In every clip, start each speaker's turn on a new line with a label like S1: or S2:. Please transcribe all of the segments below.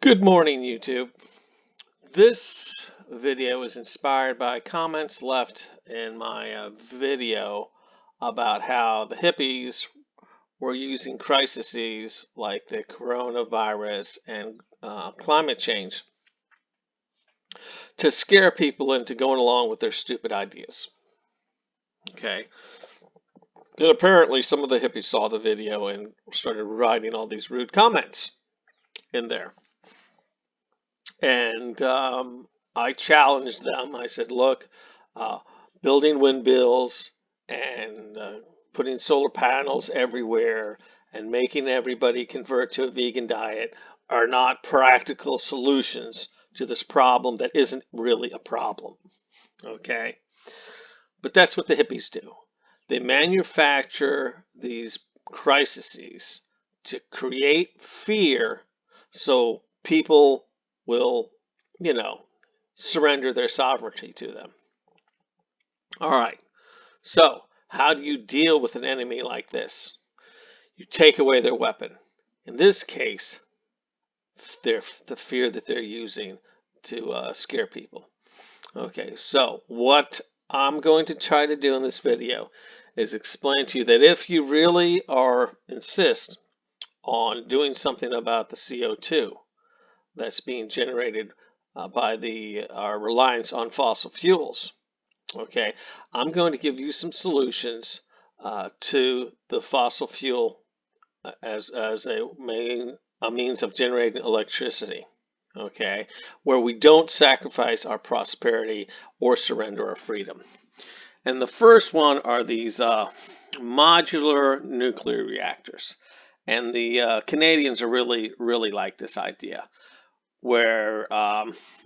S1: Good morning, YouTube. This video is inspired by comments left in my video about how the hippies were using crises like the coronavirus and climate change to scare people into going along with their stupid ideas. Okay. And apparently some of the hippies saw the video and started writing all these rude comments in there. And I challenged them. I said, look, uh, building windmills and putting solar panels everywhere and making everybody convert to a vegan diet are not practical solutions to this problem that isn't really a problem. Okay? But that's what the hippies do. They manufacture these crises to create fear so people will, surrender their sovereignty to them. All right. So, how do you deal with an enemy like this? You take away their weapon. In this case, the fear that they're using to scare people. Okay, so what I'm going to try to do in this video is explain to you that if you really insist on doing something about the CO2 that's being generated by our reliance on fossil fuels, okay, I'm going to give you some solutions to the fossil fuel as a means of generating electricity, okay, where we don't sacrifice our prosperity or surrender our freedom. And the first one are these modular nuclear reactors. And the Canadians are really, really like this idea, where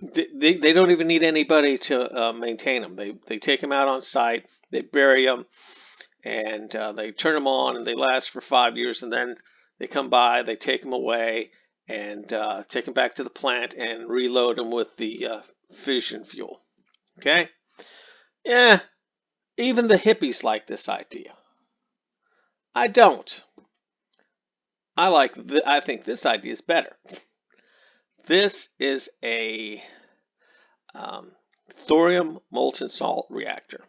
S1: they don't even need anybody to maintain them. They take them out on site, they bury them, and they turn them on, and they last for 5 years, and then they come by, they take them away, and take them back to the plant and reload them with the fission fuel. Okay? Yeah, even the hippies like this idea. I don't. I think this idea is better. This is a thorium molten salt reactor.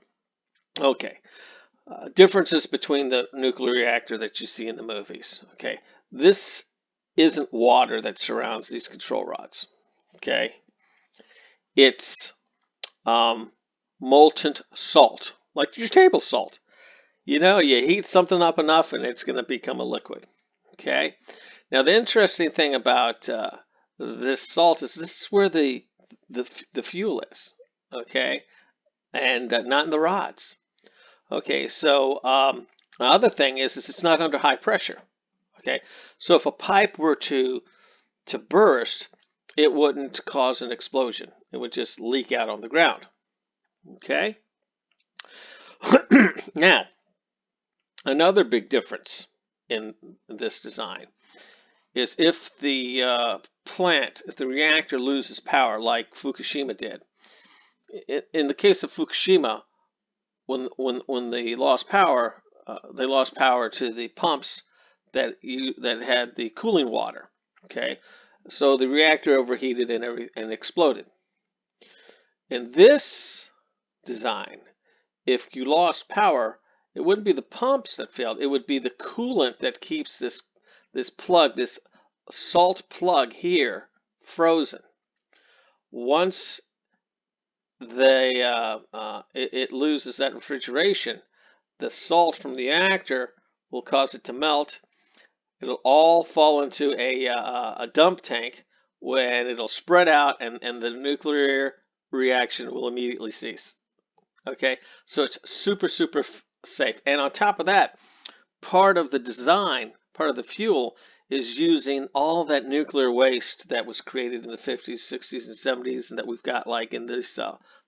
S1: Okay, differences between the nuclear reactor that you see in the movies. Okay, this isn't water that surrounds these control rods. Okay, it's molten salt, like your table salt. You heat something up enough and it's going to become a liquid. Okay, now the interesting thing about this salt is this is where the fuel is. Okay, and not in the rods. Okay, so the other thing is it's not under high pressure. Okay, so if a pipe were to burst, it wouldn't cause an explosion. It would just leak out on the ground. Okay. Now, another big difference in this design is if the if the reactor loses power, like Fukushima did. In the case of Fukushima, when they lost power to the pumps that had the cooling water. Okay, so the reactor overheated and exploded. In this design, if you lost power, it wouldn't be the pumps that failed. It would be the coolant that keeps this salt plug here frozen. Once it loses that refrigeration, the salt from the reactor will cause it to melt. It'll all fall into a dump tank when it'll spread out, and the nuclear reaction will immediately cease. Okay, so it's super, super safe. And on top of that, part of the design, part of the fuel, is using all that nuclear waste that was created in the 50s, 60s, and 70s, and that we've got like in this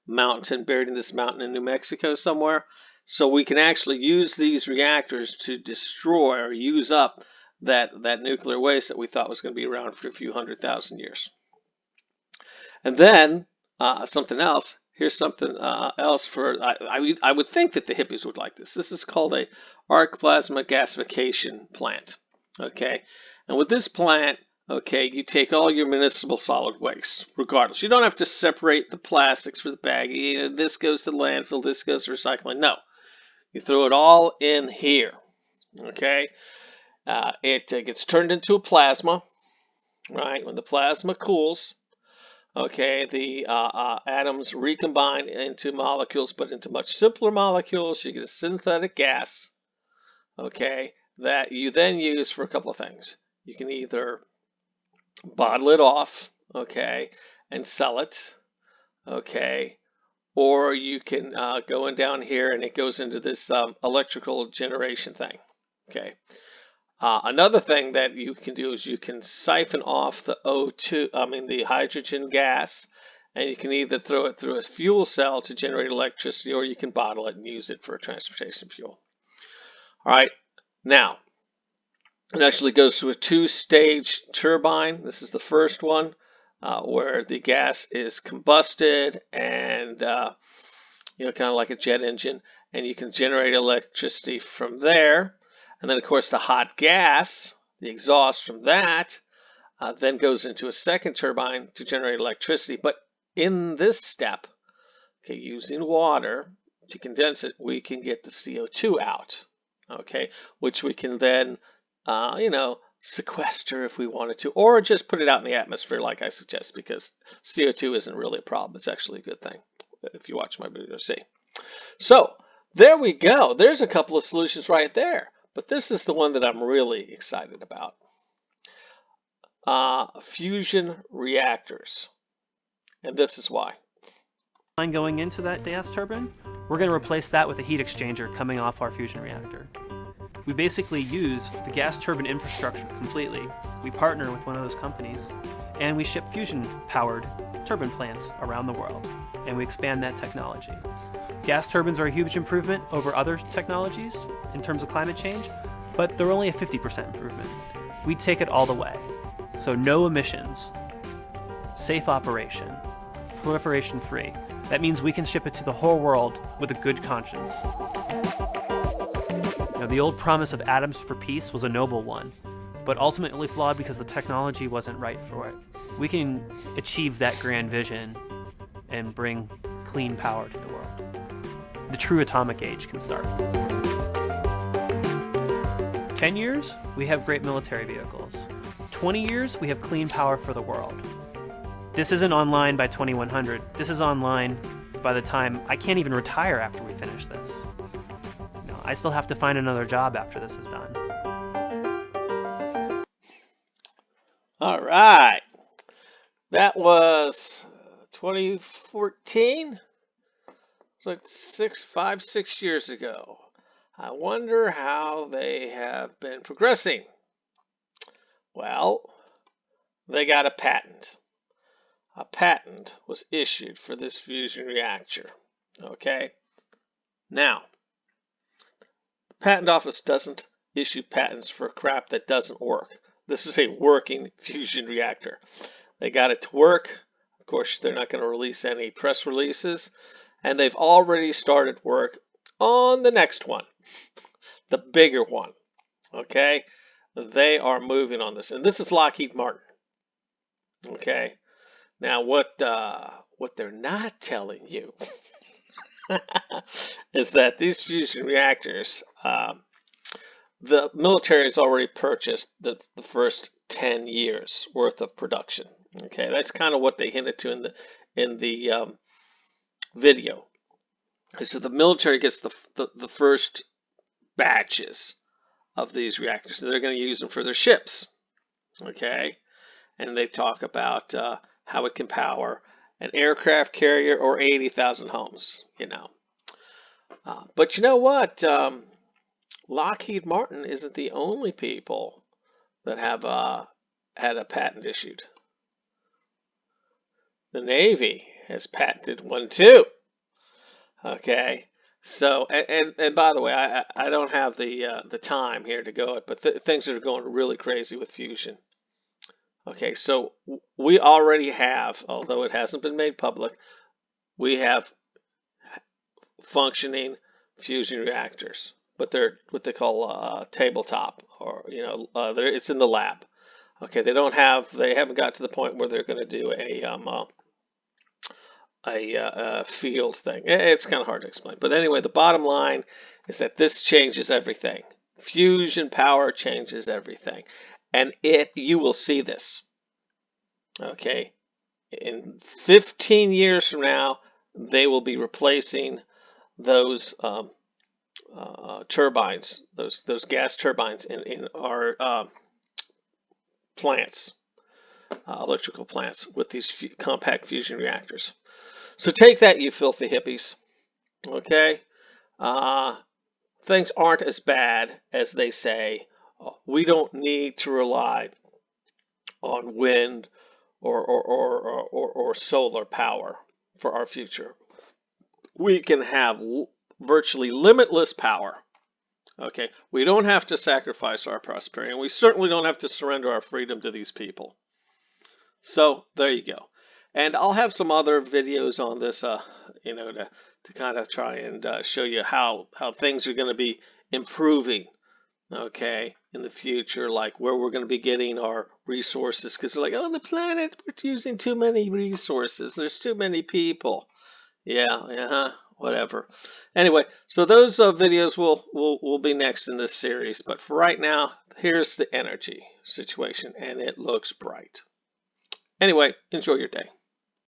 S1: mountain, buried in this mountain in New Mexico somewhere. So we can actually use these reactors to destroy or use up that nuclear waste that we thought was going to be around for a few 100,000 years. And then something else. Here's something else for, I would think that the hippies would like this. This is called a arc plasma gasification plant. Okay, and with this plant, okay, you take all your municipal solid waste, regardless. You don't have to separate the plastics for the bag. This goes to landfill, this goes to recycling. No, you throw it all in here. Okay, it gets turned into a plasma, right? When the plasma cools, okay, the atoms recombine into molecules, but into much simpler molecules. You get a synthetic gas, okay, that you then use for a couple of things. You can either bottle it off, okay, and sell it, okay, or you can go in down here and it goes into this electrical generation thing, okay. Another thing that you can do is you can siphon off the the hydrogen gas, and you can either throw it through a fuel cell to generate electricity, or you can bottle it and use it for transportation fuel. All right, now it actually goes through a two-stage turbine. This is the first one where the gas is combusted and kind of like a jet engine, and you can generate electricity from there. And then, of course, the hot gas, the exhaust from that, then goes into a second turbine to generate electricity. But in this step, okay, using water to condense it, we can get the CO2 out, okay, which we can then, sequester if we wanted to, or just put it out in the atmosphere like I suggest, because CO2 isn't really a problem. It's actually a good thing if you watch my video, see. So there we go. There's a couple of solutions right there. But this is the one that I'm really excited about. Fusion reactors. And this is why.
S2: Going into that gas turbine, we're going to replace that with a heat exchanger coming off our fusion reactor. We basically use the gas turbine infrastructure completely. We partner with one of those companies, and we ship fusion-powered turbine plants around the world, and we expand that technology. Gas turbines are a huge improvement over other technologies in terms of climate change, but they're only a 50% improvement. We take it all the way. So no emissions, safe operation, proliferation free. That means we can ship it to the whole world with a good conscience. The old promise of atoms for peace was a noble one, but ultimately flawed because the technology wasn't right for it. We can achieve that grand vision and bring clean power to the world. The true atomic age can start. 10 years, we have great military vehicles. 20 years, we have clean power for the world. This isn't online by 2100. This is online by the time I can't even retire after we finish this. I still have to find another job after this is done.
S1: All right. That was 2014. It's like 5-6 years ago. I wonder how they have been progressing. Well, they got a patent. A patent was issued for this fusion reactor. Okay? Now, the patent office doesn't issue patents for crap that doesn't work. This is a working fusion reactor. They got it to work. Of course, they're not going to release any press releases. And they've already started work on the next one, the bigger one. Okay? They are moving on this. And this is Lockheed Martin. Okay? Now, what they're not telling you is that these fusion reactors, the military has already purchased the first 10 years worth of production. Okay, that's kind of what they hinted to in the video. So the military gets the first batches of these reactors. So they're going to use them for their ships. Okay, and they talk about how it can power an aircraft carrier or 80,000 homes. But you know what? Lockheed Martin isn't the only people that have had a patent issued. The Navy has patented one too. Okay, so and by the way, I don't have the time here to go it, but things are going really crazy with fusion. Okay, so we already have, although it hasn't been made public, we have functioning fusion reactors, but they're what they call tabletop, or it's in the lab. Okay, they haven't got to the point where they're going to do a field thing. It's kind of hard to explain. But anyway, the bottom line is that this changes everything. Fusion power changes everything. And you will see this. Okay. In 15 years from now, they will be replacing those turbines, those gas turbines in our plants, electrical plants, with these compact fusion reactors. So take that, you filthy hippies. Okay, things aren't as bad as they say. We don't need to rely on wind or solar power for our future. We can have virtually limitless power. Okay, we don't have to sacrifice our prosperity, and we certainly don't have to surrender our freedom to these people. So there you go. And I'll have some other videos on this, to kind of try and show you how things are going to be improving, okay, in the future, like where we're going to be getting our resources, because they're like, oh, the planet, we're using too many resources. There's too many people. Yeah, whatever. Anyway, so those videos will be next in this series. But for right now, here's the energy situation, and it looks bright. Anyway, enjoy your day.